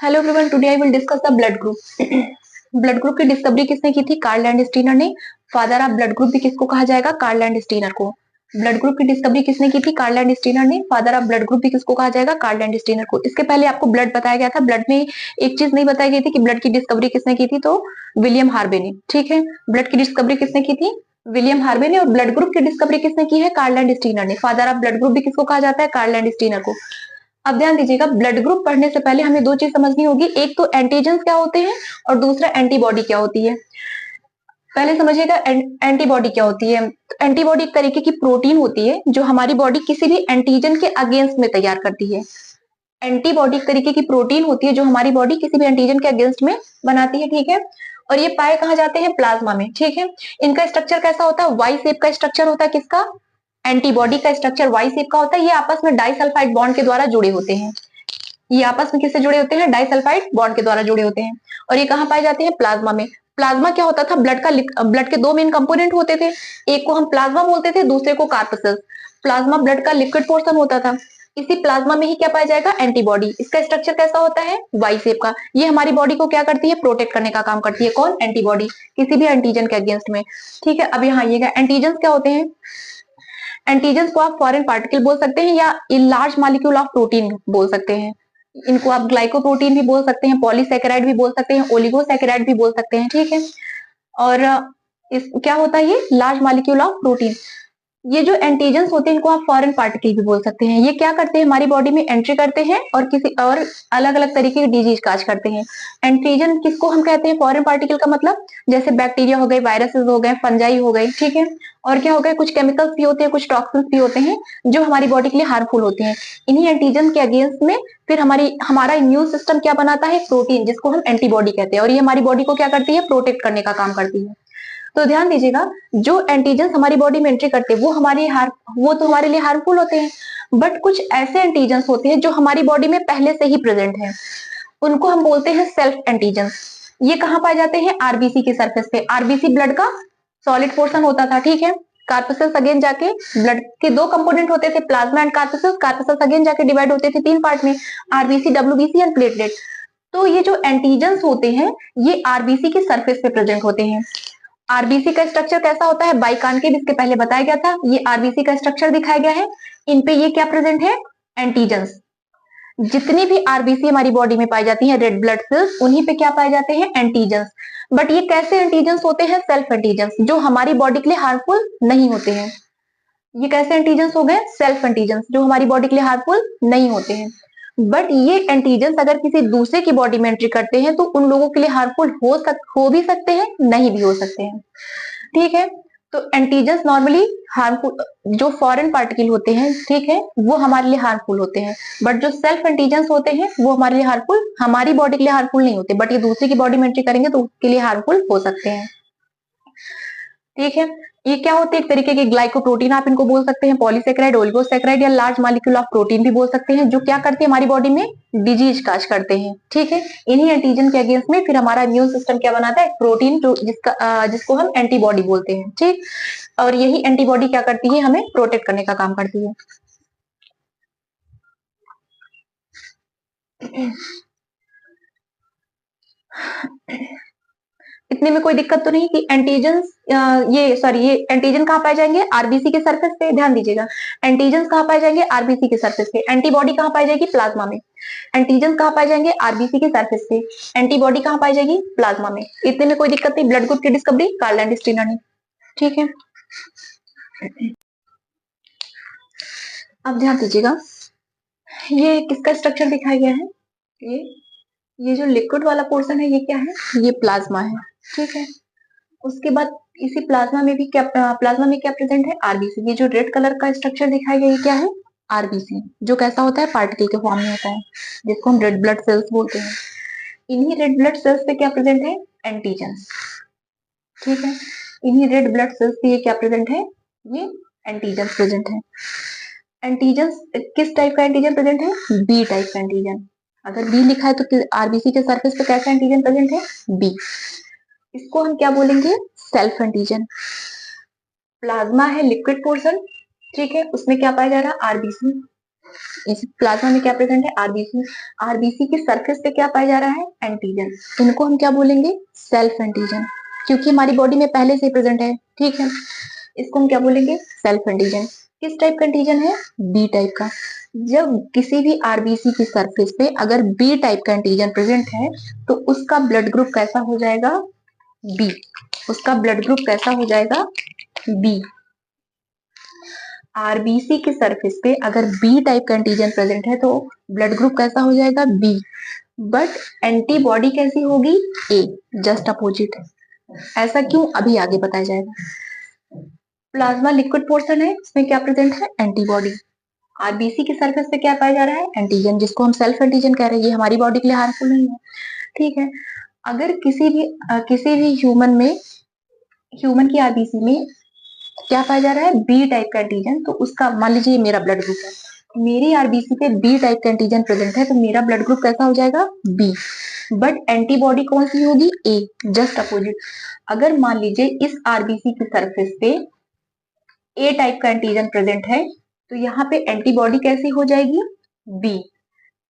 Hello everyone, today I will discuss the blood group. Blood group की discovery किसने की थी? कार्ल लैंडस्टीनर ने। फादर ऑफ ब्लड ग्रुप भी किसको कहा जाएगा? कार्ल लैंडस्टीनर को। ब्लड ग्रुप की डिस्कवरी किसने की थी? कार्ल लैंडस्टीनर ने। फादर ऑफ ब्लड ग्रुप भी किसको कहा जाएगा? कार्ल लैंडस्टीनर को। इसके पहले आपको ब्लड बताया गया था। ब्लड में एक चीज नहीं बताई गई थी कि ब्लड की डिस्कवरी किसने की थी, तो विलियम हार्वे ने। ठीक है, ब्लड की डिस्कवरी किसने की थी? विलियम हार्वे ने। और ब्लड ग्रुप की डिस्कवरी किसने की है? कार्ल लैंडस्टीनर ने। फादर ऑफ ब्लड ग्रुप भी किसको कहा जाता है? कार्ल लैंडस्टीनर को। अब ध्यान दीजिएगा, ब्लड ग्रुप पढ़ने से पहले हमें दो चीज समझनी होगी। एक तो एंटीजेंस क्या होते हैं और दूसरा एंटीबॉडी क्या होती है। पहले समझिएगा एंटीबॉडी क्या होती है। एंटीबॉडी एक तरीके की प्रोटीन होती है जो हमारी बॉडी किसी भी एंटीजन के अगेंस्ट में तैयार करती है। एंटीबॉडी एक तरीके की प्रोटीन होती है जो हमारी बॉडी किसी भी एंटीजन के अगेंस्ट में बनाती है। ठीक है, और ये पाए कहाँ जाते हैं? प्लाज्मा में। ठीक है, इनका स्ट्रक्चर कैसा होता है? वाई शेप का स्ट्रक्चर होता है। किसका? एंटीबॉडी का स्ट्रक्चर वाई शेप का होता है। ये आपस में डाइसल्फाइड बॉन्ड के द्वारा जुड़े होते हैं। ये आपस में किससे जुड़े होते हैं? डाइसल्फाइड बॉन्ड के द्वारा जुड़े होते हैं। और ये कहाँ पाए जाते हैं? प्लाज्मा में। प्लाज्मा क्या होता था? ब्लड के दो मेन कंपोनेंट होते थे। एक को हम प्लाज्मा बोलते थे, दूसरे को कार्पसेल्स। प्लाज्मा ब्लड का लिक्विड पोर्शन होता था। इसी प्लाज्मा में ही क्या पाया जाएगा? एंटीबॉडी। इसका स्ट्रक्चर कैसा होता है? वाई शेप का। ये हमारी बॉडी को क्या करती है? प्रोटेक्ट करने का काम करती है। कौन? एंटीबॉडी, किसी भी एंटीजन के अगेंस्ट में। ठीक है, अब यहाँ आइएगा, एंटीजन क्या होते हैं? एंटीजन को आप फॉरेन पार्टिकल बोल सकते हैं या लार्ज मॉलिक्यूल ऑफ प्रोटीन बोल सकते हैं। इनको आप ग्लाइकोप्रोटीन भी बोल सकते हैं, पॉलीसेकेराइड भी बोल सकते हैं, ओलिगोसेकेराइड भी बोल सकते हैं। ठीक है, और इस क्या होता है? ये लार्ज मॉलिक्यूल ऑफ प्रोटीन। ये जो एंटीजेंस होते हैं इनको आप फॉरेन पार्टिकल भी बोल सकते हैं। ये क्या करते हैं? हमारी बॉडी में एंट्री करते हैं और किसी और अलग अलग तरीके की डिजीज काज करते हैं। एंटीजन किसको हम कहते हैं? फॉरेन पार्टिकल का मतलब जैसे बैक्टीरिया हो गए, वायरसेस हो गए, फंजाई हो गए। ठीक है, और क्या हो गए? कुछ केमिकल्स भी होते हैं, कुछ टॉक्सिन्स भी होते हैं जो हमारी बॉडी के लिए हार्मफुल होते हैं। इन्हीं एंटीजन के अगेंस्ट में फिर हमारा इम्यून सिस्टम क्या बनाता है? प्रोटीन, जिसको हम एंटीबॉडी कहते हैं। और ये हमारी बॉडी को क्या करती है? प्रोटेक्ट करने का काम करती है। तो ध्यान दीजिएगा, जो एंटीजन हमारी बॉडी में एंट्री करते हैं वो तो हमारे लिए हार्मफुल होते हैं। बट कुछ ऐसे एंटीजन होते हैं जो हमारी बॉडी में पहले से ही प्रेजेंट है, उनको हम बोलते हैं सेल्फ एंटीजन। ये कहाँ पाए जाते हैं? आरबीसी के सरफेस पे। आरबीसी ब्लड का सॉलिड पोर्शन होता था। ठीक है, कार्पसेल्स अगेन जाके, ब्लड के दो कंपोनेंट होते थे, प्लाज्मा एंड कार्पसेल्स। कार्पसेल्स अगेन जाके डिवाइड होते थे तीन पार्ट में, आरबीसी, डब्ल्यूबीसी एंड प्लेटलेट। तो ये जो एंटीजन होते हैं ये आरबीसी के सरफेस पे प्रेजेंट होते हैं। आरबीसी का स्ट्रक्चर कैसा होता है? बाइकानकेव, इसके पहले बताया गया था। ये आरबीसी का स्ट्रक्चर दिखाया गया है। इन पे ये क्या प्रेजेंट है? एंटीजन। जितनी भी आरबीसी हमारी बॉडी में पाई जाती है, रेड ब्लड सेल्स, उन्हीं पे क्या पाए जाते हैं? एंटीजन। बट ये कैसे एंटीजन होते हैं? सेल्फ एंटीजन, जो हमारी बॉडी के लिए हार्मफुल नहीं होते हैं। ये कैसे एंटीजन हो गए? सेल्फ एंटीजन, जो हमारी बॉडी के लिए हार्मफुल नहीं होते हैं। बट ये एंटीजन अगर किसी दूसरे की बॉडी में एंट्री करते हैं तो उन लोगों के लिए हार्मफुल हो भी सकते हैं, नहीं भी हो सकते हैं। ठीक है, तो एंटीजन नॉर्मली हार्मफुल, जो फॉरेन पार्टिकल होते हैं, ठीक है, वो हमारे लिए हार्मफुल होते हैं। बट जो सेल्फ एंटीजन होते हैं वो हमारे लिए हार्मफुल, हमारी बॉडी के लिए हार्मफुल नहीं होते। बट ये दूसरे की बॉडी में एंट्री करेंगे तो उसके लिए हार्मफुल हो सकते हैं। ठीक है, ये क्या होते हैं? एक तरीके के ग्लाइकोप्रोटीन आप इनको बोल सकते हैं, पॉलीसेकेराइड, ओलिगोसेकेराइड या लार्ज मॉलिक्यूल ऑफ प्रोटीन भी बोल सकते हैं, जो क्या करते हैं? हमारी बॉडी में डिजीज काज करते हैं। ठीक है, इन्हीं एंटीजन के अगेंस्ट में फिर हमारा इम्यून सिस्टम क्या बनाता है? प्रोटीन, जो जिसको हम एंटीबॉडी बोलते हैं। ठीक, और यही एंटीबॉडी क्या करती है? हमें प्रोटेक्ट करने का काम करती है। इतने में कोई दिक्कत तो नहीं कि एंटीजन, ये एंटीजन कहाँ पाए जाएंगे? आरबीसी के सरफेस पे। ध्यान दीजिएगा, एंटीजन कहाँ पाए जाएंगे? आरबीसी के सरफेस पे। एंटीबॉडी कहाँ पाई जाएगी? प्लाज्मा में। एंटीजन कहाँ पाए जाएंगे? आरबीसी के सरफेस पे। एंटीबॉडी कहाँ पाई जाएगी? प्लाज्मा में। इतने में कोई दिक्कत नहीं। ब्लड ग्रुप की डिस्कवरी कार्ल लैंडस्टीनर ने। ठीक है, अब ध्यान दीजिएगा, ये किसका स्ट्रक्चर दिखाया गया है? ये ये जो लिक्विड वाला पोर्शन है ये क्या है? ये प्लाज्मा है। ठीक है, उसके बाद इसी प्लाज्मा में भी क्या, प्लाज्मा में क्या प्रेजेंट है? आरबीसी। ये जो रेड कलर का स्ट्रक्चर दिखाया गया ये क्या है? आरबीसी, जो कैसा होता है? पार्टिकल के फॉर्म में होता है, जिसको हम रेड ब्लड सेल्स बोलते हैं। इन्हीं रेड ब्लड सेल्स पे क्या प्रेजेंट है? एंटीजन। ठीक है, इन्हीं रेड ब्लड सेल्स पे ये क्या प्रेजेंट है? ये एंटीजन प्रेजेंट है। एंटीजन किस टाइप का एंटीजन प्रेजेंट है? बी टाइप का एंटीजन। अगर बी लिखा है तो आरबीसी के सरफेस पे कैसा एंटीजन प्रेजेंट है? बी। इसको हम क्या बोलेंगे? Self antigen. प्लाज्मा है लिक्विड पोर्शन, ठीक है, उसमें क्या पाया जा रहा है? आरबीसी। इस प्लाज्मा में क्या प्रेजेंट है, आरबीसी। आरबीसी के सरफेस पे क्या पाया जा रहा है, एंटीजन। इनको हम क्या बोलेंगे, सेल्फ एंटीजन, क्योंकि हमारी बॉडी में पहले से प्रेजेंट है, ठीक है। इसको हम क्या बोलेंगे, सेल्फ एंटीजन। किस टाइप का एंटीजन है, बी टाइप का। जब किसी भी आरबीसी की सरफेस पे अगर बी टाइप का एंटीजन प्रेजेंट है तो उसका ब्लड ग्रुप कैसा हो जाएगा, बी। उसका ब्लड ग्रुप कैसा हो जाएगा, बी। आरबीसी के सरफेस पे अगर बी टाइप का एंटीजन प्रेजेंट है तो ब्लड ग्रुप कैसा हो जाएगा, बी। बट एंटीबॉडी कैसी होगी, ए, जस्ट अपोजिट। ऐसा क्यों, अभी आगे बताया जाएगा। प्लाज्मा लिक्विड पोर्शन है, इसमें क्या प्रेजेंट है, एंटीबॉडी। आरबीसी के सरफेस पे क्या पाया जा रहा है, एंटीजन, जिसको हम सेल्फ एंटीजन कह रहे हैं। ये हमारी बॉडी के लिए हार्मफुल नहीं है, ठीक है। अगर किसी भी ह्यूमन की आरबीसी में क्या पाया जा रहा है, बी टाइप का एंटीजन, तो उसका, मान लीजिए मेरा ब्लड ग्रुप है, मेरी आरबीसी पे बी टाइप का एंटीजन प्रेजेंट है तो मेरा ब्लड ग्रुप कैसा हो जाएगा, बी। बट एंटीबॉडी कौन सी होगी, ए, जस्ट अपोजिट। अगर मान लीजिए इस आरबीसी की सरफेस पे ए टाइप का एंटीजन प्रेजेंट है तो यहाँ पे एंटीबॉडी कैसी हो जाएगी, बी।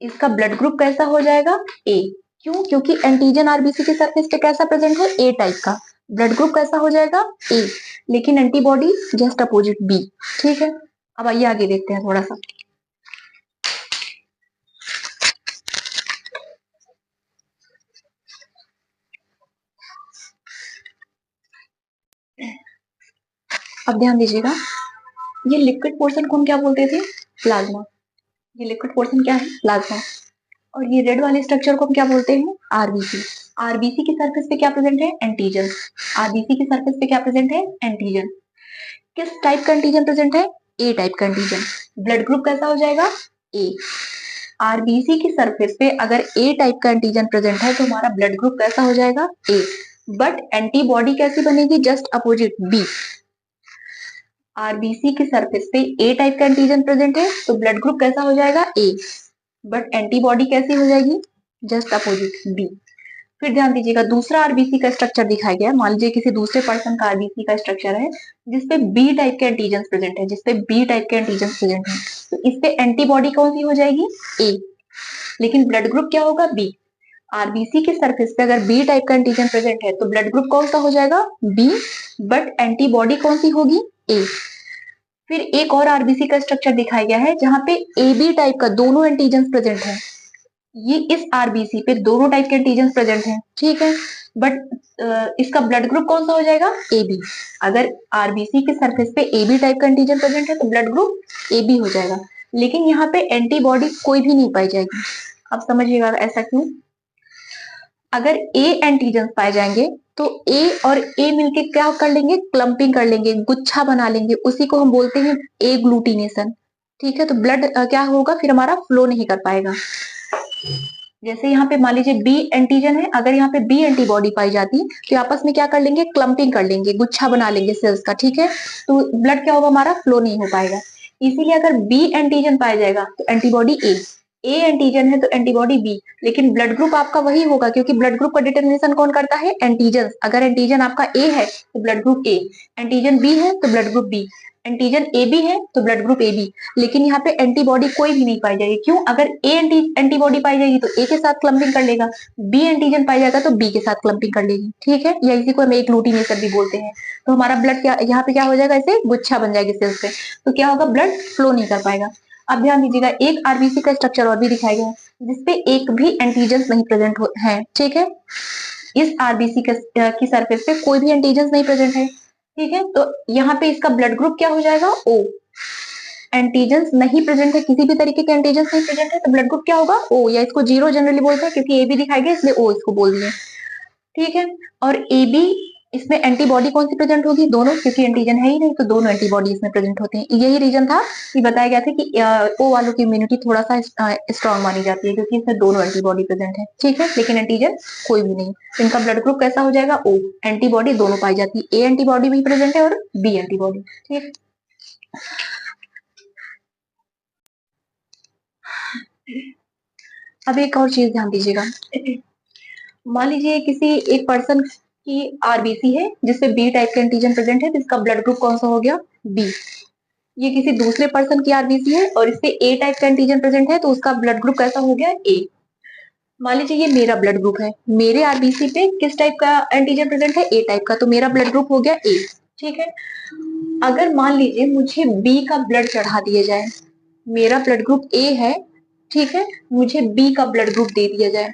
इसका ब्लड ग्रुप कैसा हो जाएगा, ए। क्यों, क्योंकि एंटीजन आरबीसी के सरफेस पे कैसा प्रेजेंट है, ए टाइप का। ब्लड ग्रुप कैसा हो जाएगा, ए, लेकिन एंटीबॉडी जस्ट अपोजिट, बी, ठीक है। अब आइए आगे देखते हैं थोड़ा सा। अब ध्यान दीजिएगा, ये लिक्विड पोर्शन को हम क्या बोलते थे, प्लाज्मा। ये लिक्विड पोर्शन क्या है, प्लाज्मा। और ये रेड वाले स्ट्रक्चर को हम क्या बोलते हैं, आरबीसी। आरबीसी की सरफेस पे क्या प्रेजेंट है, एंटीजन। आरबीसी की सरफेस पे क्या प्रेजेंट है, एंटीजन। किस टाइप का एंटीजन प्रेजेंट है, ए टाइप का एंटीजन। ब्लड ग्रुप कैसा हो जाएगा, ए। आरबीसी की सरफेस पे अगर ए टाइप का एंटीजन प्रेजेंट है तो हमारा ब्लड ग्रुप कैसा हो जाएगा, ए। बट एंटीबॉडी कैसी बनेगी, जस्ट अपोजिट, बी। आरबीसी की सरफेस पे ए टाइप का एंटीजन प्रेजेंट है तो ब्लड ग्रुप कैसा हो जाएगा, ए। बट एंटीबॉडी कैसी हो जाएगी, जस्ट अपोजिट, बी। फिर ध्यान दीजिएगा, दूसरा आरबीसी का स्ट्रक्चर दिखाया गया। मान लीजिए किसी दूसरे पर्सन का आरबीसी का स्ट्रक्चर है जिसपे बी टाइप के एंटीजन प्रेजेंट है, तो इस पे एंटीबॉडी कौन सी हो जाएगी, ए। लेकिन ब्लड ग्रुप क्या होगा, बी। आरबीसी के सरफेस पे अगर बी टाइप का एंटीजन प्रेजेंट है तो ब्लड ग्रुप कौन सा हो जाएगा, बी। बट एंटीबॉडी कौन सी होगी, ए। फिर एक और आरबीसी का स्ट्रक्चर दिखाया गया है जहां पे ए बी टाइप का दोनों एंटीजन प्रेजेंट है। ये इस आरबीसी पे दोनों टाइप के एंटीजन प्रेजेंट हैं, ठीक है। बट इसका ब्लड ग्रुप कौन सा हो जाएगा, ए बी। अगर आरबीसी के सरफेस पे ए बी टाइप का एंटीजन प्रेजेंट है तो ब्लड ग्रुप ए बी हो जाएगा। लेकिन यहाँ पे एंटीबॉडी कोई भी नहीं पाई जाएगी। अब समझिएगा ऐसा क्यों। अगर ए एंटीजन पाए जाएंगे तो ए और ए मिलके क्या कर लेंगे, क्लम्पिंग कर लेंगे, गुच्छा बना लेंगे, उसी को हम बोलते हैं ए ग्लूटिनेशन, ठीक है। तो ब्लड क्या होगा, फिर हमारा फ्लो नहीं कर पाएगा। जैसे यहाँ पे मान लीजिए बी एंटीजन है, अगर यहाँ पे बी एंटीबॉडी पाई जाती तो आपस में क्या कर लेंगे, क्लम्पिंग कर लेंगे, गुच्छा बना लेंगे सेल्स का, ठीक है। तो ब्लड क्या होगा, हमारा फ्लो नहीं हो पाएगा। इसीलिए अगर बी एंटीजन पाया जाएगा तो एंटीबॉडी ए एंटीजन है तो एंटीबॉडी बी। लेकिन ब्लड ग्रुप आपका वही होगा क्योंकि ब्लड ग्रुप का डिटर्मिनेशन कौन करता है, एंटीजन। अगर एंटीजन आपका ए है तो blood group A, antigen B है तो blood group B, antigen A B है तो ब्लड ग्रुप ए बी। लेकिन यहाँ पे एंटीबॉडी कोई भी नहीं पाई जाएगी। क्यों, अगर ए एंटीबॉडी पाई जाएगी तो ए के साथ क्लम्पिंग कर लेगा, बी एंटीजन पाई जाएगा तो बी के साथ क्लम्पिंग कर लेगी, ठीक है। या इसी को हम एक ग्लूटिनेशन भी बोलते हैं। तो हमारा ब्लड क्या यहाँ पे क्या हो जाएगा, ऐसे गुच्छा बन जाएगी सेल्स पे, तो क्या होगा, ब्लड फ्लो नहीं कर पाएगा। अब ध्यान दीजिएगा, एक आरबीसी का स्ट्रक्चर और भी दिखाया गया है जिसपे एक भी एंटीजन नहीं प्रेजेंट है, ठीक है। इस आरबीसी की सरफेस पे कोई भी एंटीजन नहीं प्रेजेंट है, ठीक है। तो यहाँ पे इसका ब्लड ग्रुप क्या हो जाएगा, ओ। एंटीजन नहीं प्रेजेंट है, किसी भी तरीके के एंटीजन नहीं प्रेजेंट है तो ब्लड ग्रुप क्या होगा, ओ, या इसको जीरो जनरली बोलते हैं क्योंकि ए बी दिखाई गया इसलिए ओ इसको बोल दिए, ठीक है। और ए बी, इसमें एंटीबॉडी कौन सी प्रेजेंट होगी, दोनों, क्योंकि एंटीजन है ही नहीं तो दोनों एंटीबॉडी इसमें प्रेजेंट होते हैं। यही रीजन था कि बताया गया था कि ओ वालों की इम्यूनिटी थोड़ा सा स्ट्रांग मानी जाती है क्योंकि इसमें दोनों एंटीबॉडी प्रेजेंट है, ठीक है। लेकिन एंटीजन कोई भी नहीं, इनका ब्लड ग्रुप कैसा हो जाएगा, ओ। एंटीबॉडी दोनों पाई जाती है, ए एंटीबॉडी भी प्रेजेंट है और बी एंटीबॉडी, ठीक। अब एक और चीज ध्यान दीजिएगा, मान लीजिए किसी एक पर्सन की आरबीसी है जिसपे बी टाइप का एंटीजन प्रेजेंट है, तो इसका ब्लड ग्रुप कौन सा हो गया, बी। ये किसी दूसरे पर्सन की आरबीसी है और इससे ए टाइप का एंटीजन प्रेजेंट है, तो उसका ब्लड ग्रुप कैसा हो गया, ए। मान लीजिए ये मेरा ब्लड ग्रुप है, मेरे आरबीसी पे किस टाइप का एंटीजन प्रेजेंट है, ए टाइप का, तो मेरा ब्लड ग्रुप हो गया ए। ठीक है। अगर मान लीजिए मुझे बी का ब्लड चढ़ा दिया जाए, मेरा ब्लड ग्रुप ए है, ठीक है, मुझे बी का ब्लड ग्रुप दे दिया जाए,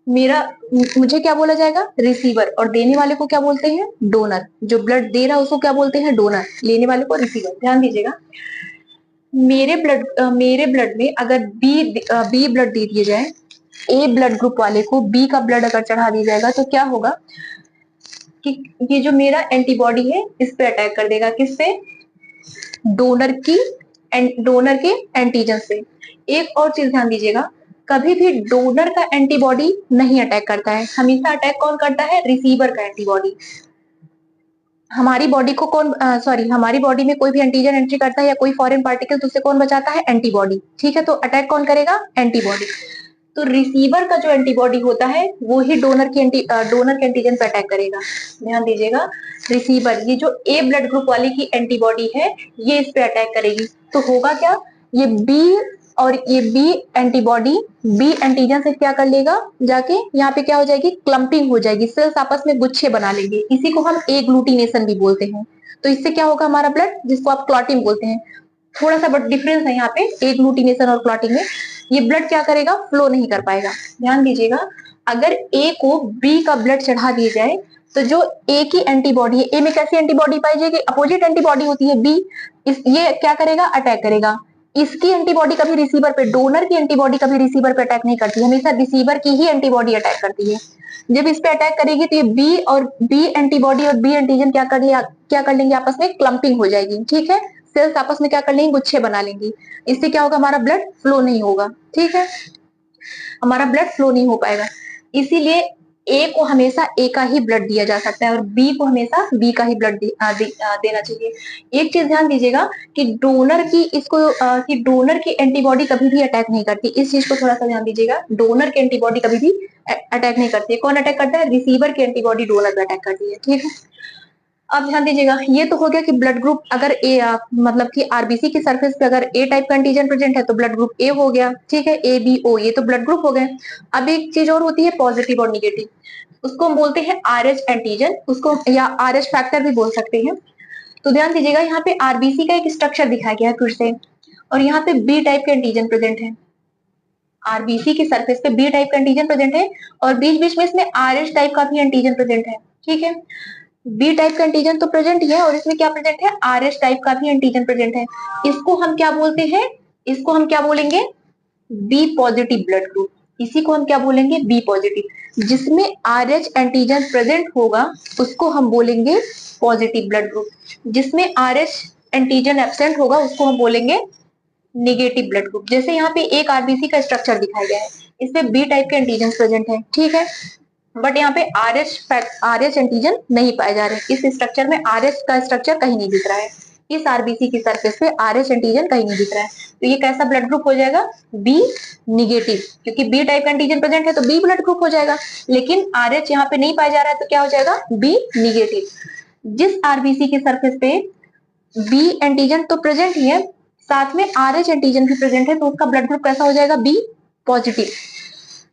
मेरा मुझे क्या बोला जाएगा, रिसीवर, और देने वाले को क्या बोलते हैं, डोनर। जो ब्लड दे रहा है उसको क्या बोलते हैं, डोनर, लेने वाले को रिसीवर। ध्यान दीजिएगा, मेरे ब्लड में अगर बी ब्लड दे दिया जाए, ए ब्लड ग्रुप वाले को बी का ब्लड अगर चढ़ा दिया जाएगा, तो क्या होगा कि ये जो मेरा एंटीबॉडी है इस पे अटैक कर देगा, किस पे, डोनर के एंटीजन से। एक और चीज ध्यान दीजिएगा, कभी भी डोनर का एंटीबॉडी नहीं अटैक करता है, हमेशा अटैक कौन करता है, रिसीवर का एंटीबॉडी। हमारी बॉडी को कौन हमारी बॉडी में कोई भी एंटीजन एंट्री करता है या कोई फॉरेन पार्टिकल, तो उससे कौन बचाता है, एंटीबॉडी। ठीक है, तो अटैक कौन करेगा, एंटीबॉडी। तो रिसीवर का जो एंटीबॉडी होता है वो ही डोनर के एंटीजन पे अटैक करेगा। ध्यान दीजिएगा, रिसीवर, ये जो ए ब्लड ग्रुप वाले की एंटीबॉडी है ये इस पे अटैक करेगी, तो होगा क्या, ये बी और ये बी एंटीबॉडी बी एंटीजन से क्या कर लेगा, जाके यहाँ पे क्या हो जाएगी, क्लम्पिंग हो जाएगी, सेल्स आपस में गुच्छे बना लेंगे, इसी को हम एग्लूटिनेशन भी बोलते हैं। तो इससे क्या होगा, हमारा ब्लड, जिसको आप क्लॉटिंग बोलते हैं, थोड़ा सा बट डिफरेंस है यहाँ पे एग्लूटिनेशन और क्लॉटिंग में, ये ब्लड क्या करेगा, फ्लो नहीं कर पाएगा। ध्यान दीजिएगा, अगर ए को बी का ब्लड चढ़ा दिया जाए, तो जो ए की एंटीबॉडी है, ए में कैसी एंटीबॉडी पाई जाएगी, अपोजिट एंटीबॉडी होती है बी, ये क्या करेगा, अटैक करेगा। इसकी एंटीबॉडी कभी रिसीवर पे, डोनर की एंटीबॉडी कभी रिसीवर पे अटैक नहीं करती, हमेशा रिसीवर की ही एंटीबॉडी अटैक करती है। जब इस पे अटैक करेगी तो ये बी और बी एंटीबॉडी और बी एंटीजन क्या कर लेंगे, आपस में क्लम्पिंग हो जाएगी। ठीक है, सेल्स आपस में क्या कर लेंगी, गुच्छे बना लेंगी, इससे क्या होगा, हमारा ब्लड फ्लो नहीं होगा। ठीक है, हमारा ब्लड फ्लो नहीं हो पाएगा। इसीलिए ए को हमेशा ए का ही ब्लड दिया जा सकता है और बी को हमेशा बी का ही ब्लड देना चाहिए। एक चीज ध्यान दीजिएगा कि डोनर की एंटीबॉडी कभी भी अटैक नहीं करती, इस चीज को थोड़ा सा ध्यान दीजिएगा, डोनर की एंटीबॉडी कभी भी अटैक नहीं करती है। कौन अटैक करता है, रिसीवर की एंटीबॉडी डोनर पे अटैक करती है। ठीक है, अब ध्यान दीजिएगा, ये तो हो गया कि ब्लड ग्रुप अगर मतलब कि आरबीसी की सरफेस पे अगर ए टाइप का एंटीजन प्रेजेंट है तो ब्लड ग्रुप ए हो गया। ठीक है, ए बी ओ, ये तो ब्लड ग्रुप हो गए। अब एक चीज और होती है पॉजिटिव और निगेटिव, उसको हम बोलते हैं आरएच एंटीजन, उसको या आरएच फैक्टर भी बोल सकते हैं। तो ध्यान दीजिएगा, यहाँ पे आरबीसी का एक स्ट्रक्चर दिखाया गया है फिर से, और यहाँ पे बी टाइप के एंटीजन प्रेजेंट है, आरबीसी की सरफेस पे बी टाइप का एंटीजन प्रेजेंट है और बीच बीच में इसमें आरएच टाइप का भी एंटीजन प्रेजेंट है। ठीक है, बी टाइप का एंटीजन तो प्रेजेंट ही है और इसमें क्या प्रेजेंट है, आरएच टाइप का भी एंटीजन प्रेजेंट है। इसको हम क्या बोलते हैं, इसको हम क्या बोलेंगे, बी पॉजिटिव ब्लड ग्रुप। इसी को हम क्या बोलेंगे, बी पॉजिटिव। जिसमें आरएच एंटीजन प्रेजेंट होगा उसको हम बोलेंगे पॉजिटिव ब्लड ग्रुप, जिसमें आरएच एंटीजन एब्सेंट होगा उसको हम बोलेंगे निगेटिव ब्लड ग्रुप। जैसे यहाँ पे एक आरबीसी का स्ट्रक्चर दिखाया गया है, इसमें बी टाइप के एंटीजन प्रेजेंट है। ठीक है, बट यहाँ पे आरएच एंटीजन नहीं पाए जा रहे, इस स्ट्रक्चर में आरएच का स्ट्रक्चर कहीं नहीं दिख रहा है, इस आरबीसी की सरफेस पे आरएच एंटीजन कहीं नहीं दिख रहा है, तो ये कैसा ब्लड ग्रुप हो जाएगा, बी निगेटिव, क्योंकि बी टाइप का एंटीजन प्रेजेंट है तो बी ब्लड ग्रुप हो जाएगा, लेकिन आरएच यहाँ पे नहीं पाया जा रहा है तो क्या हो जाएगा, बी निगेटिव। जिस आरबीसी के सरफेस पे बी एंटीजन तो प्रेजेंट ही है, साथ में आरएच एंटीजन भी प्रेजेंट है, तो उसका ब्लड ग्रुप कैसा हो जाएगा, बी पॉजिटिव।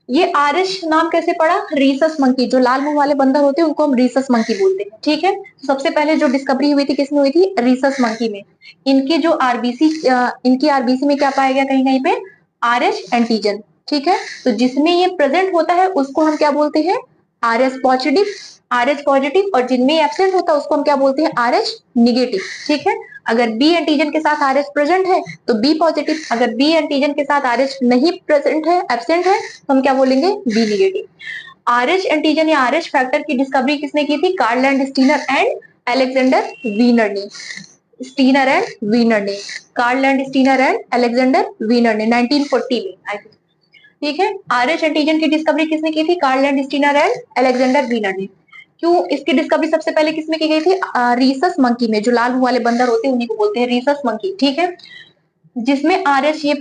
ये आरएच नाम कैसे पड़ा, रीसस मंकी, जो लाल मुंह वाले बंदर होते हैं उनको हम रीसस मंकी बोलते हैं। ठीक है, तो सबसे पहले जो डिस्कवरी हुई थी किसमें हुई थी, रीसस मंकी में। इनकी आरबीसी में क्या पाया गया, कहीं कहीं पे आरएच एंटीजन। ठीक है, तो जिसमें ये प्रेजेंट होता है उसको हम क्या बोलते हैं, आरएच पॉजिटिव, और जिनमें एब्सेंट होता है उसको हम क्या बोलते हैं, आरएच निगेटिव। ठीक है, अगर बी एंटीजन के साथ आरएच प्रेजेंट है तो बी पॉजिटिव, अगर बी एंटीजन के साथ आरएच नहीं प्रेजेंट है, एब्सेंट है, तो हम क्या बोलेंगे, बी निगेटिव। आरएच एंटीजन या आरएच फैक्टर की डिस्कवरी किसने की थी, Karl Landsteiner and Alexander Wiener ने। Karl Landsteiner and Alexander Wiener ने 1940 में आई थिंक। ठीक है, आरएच एंटीजन की डिस्कवरी किसने की थी, Karl Landsteiner and Alexander Wiener ने। क्यों, इसकी डिस्कवरी सबसे पहले किसमें की गई थी, रीसस मंकी में, जो लाल मुंह वाले बंदर होते हैं उन्हीं को बोलते हैं रीसस मंकी। ठीक है, जिसमें आरएच ये